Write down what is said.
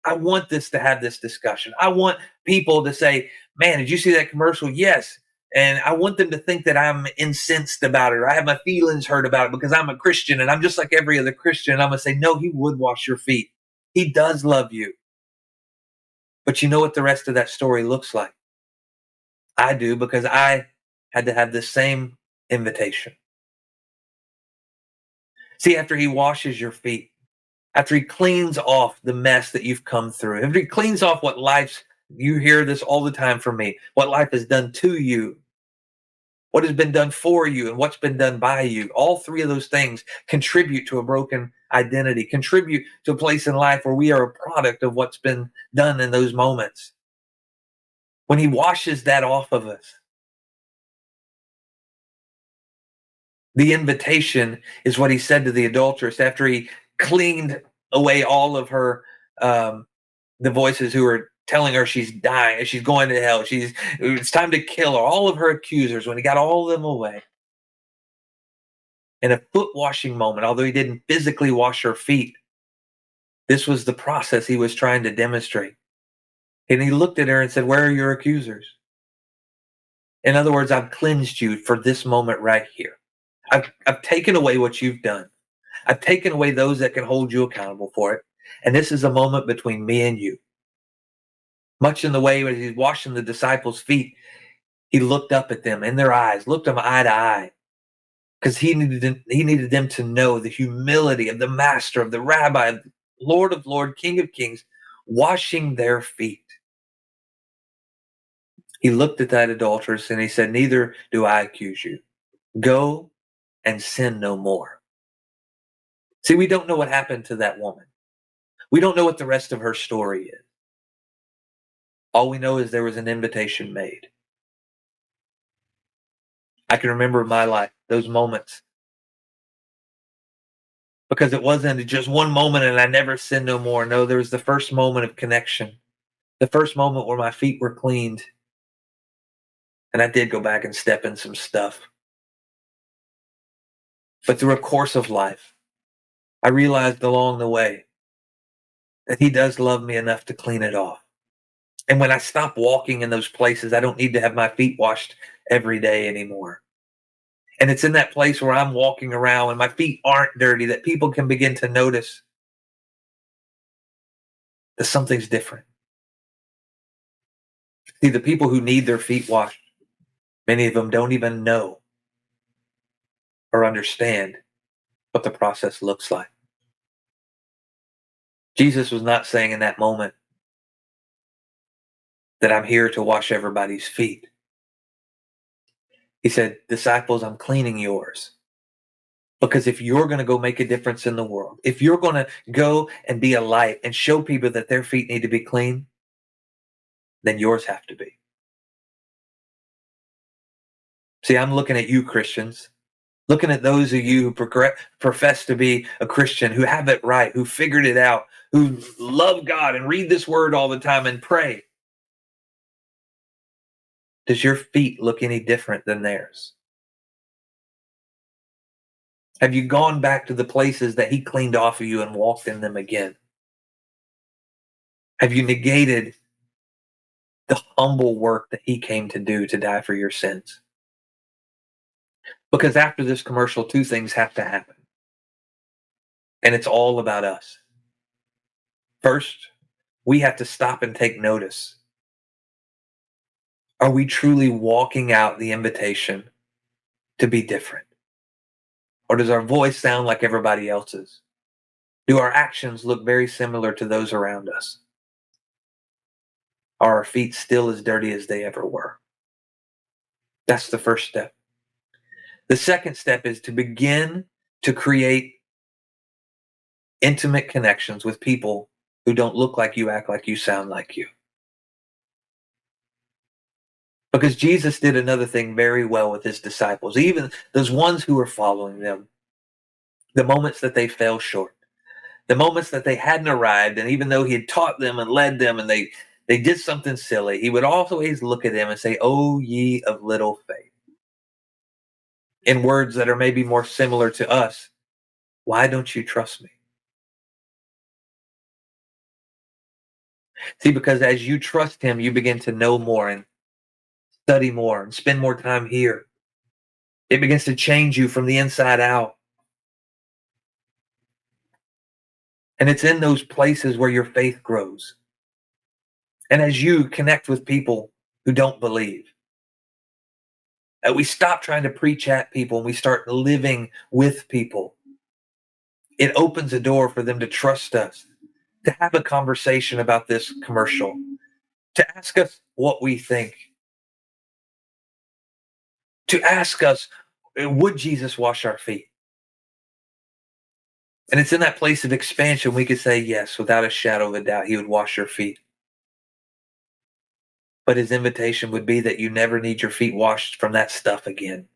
I want this to have this discussion. I want people to say, man, did you see that commercial? Yes. And I want them to think that I'm incensed about it, or I have my feelings hurt about it because I'm a Christian and I'm just like every other Christian. And I'm going to say, no, he would wash your feet. He does love you. But you know what the rest of that story looks like? I do, because I had to have the same invitation. See, after he washes your feet, after he cleans off the mess that you've come through, after he cleans off what life's, you hear this all the time from me, what life has done to you, what has been done for you, and what's been done by you. All three of those things contribute to a broken identity, contribute to a place in life where we are a product of what's been done in those moments. When he washes that off of us, the invitation is what he said to the adulteress after he cleaned away all of her, the voices who were telling her she's dying, she's going to hell, it's time to kill her, all of her accusers. When he got all of them away, in a foot washing moment, although he didn't physically wash her feet, this was the process he was trying to demonstrate. And he looked at her and said, where are your accusers? In other words, I've cleansed you for this moment right here. I've taken away what you've done. I've taken away those that can hold you accountable for it. And this is a moment between me and you. Much in the way when he's washing the disciples' feet, he looked up at them in their eyes, looked them eye to eye, because he needed them to know the humility of the master, of the rabbi, of the Lord of Lords, King of Kings, washing their feet. He looked at that adulteress and he said, neither do I accuse you. Go and sin no more. See, we don't know what happened to that woman. We don't know what the rest of her story is. All we know is there was an invitation made. I can remember in my life those moments, because it wasn't just one moment and I never sinned no more. No, there was the first moment of connection, the first moment where my feet were cleaned, and I did go back and step in some stuff. But through a course of life, I realized along the way that he does love me enough to clean it off. And when I stop walking in those places, I don't need to have my feet washed every day anymore. And it's in that place where I'm walking around and my feet aren't dirty that people can begin to notice that something's different. See, the people who need their feet washed, many of them don't even know or understand what the process looks like. Jesus was not saying in that moment that I'm here to wash everybody's feet. He said, disciples, I'm cleaning yours. Because if you're going to go make a difference in the world, if you're going to go and be a light and show people that their feet need to be clean, then yours have to be. See, I'm looking at you, Christians, looking at those of you who profess to be a Christian, who have it right, who figured it out, who love God and read this word all the time and pray. Does your feet look any different than theirs? Have you gone back to the places that he cleaned off of you and walked in them again? Have you negated the humble work that he came to do to die for your sins? Because after this commercial, two things have to happen. And it's all about us. First, we have to stop and take notice. Are we truly walking out the invitation to be different? Or does our voice sound like everybody else's? Do our actions look very similar to those around us? Are our feet still as dirty as they ever were? That's the first step. The second step is to begin to create intimate connections with people who don't look like you, act like you, sound like you. Because Jesus did another thing very well with his disciples, even those ones who were following them. The moments that they fell short, the moments that they hadn't arrived, and even though he had taught them and led them and they did something silly, he would always look at them and say, "Oh, ye of little faith." In words that are maybe more similar to us, why don't you trust me? See, because as you trust him, you begin to know more and study more and spend more time here. It begins to change you from the inside out. And it's in those places where your faith grows. And as you connect with people who don't believe, we stop trying to preach at people and we start living with people. It opens a door for them to trust us, to have a conversation about this commercial, to ask us what we think, to ask us, would Jesus wash our feet? And it's in that place of expansion we could say, yes, without a shadow of a doubt, he would wash your feet. But his invitation would be that you never need your feet washed from that stuff again.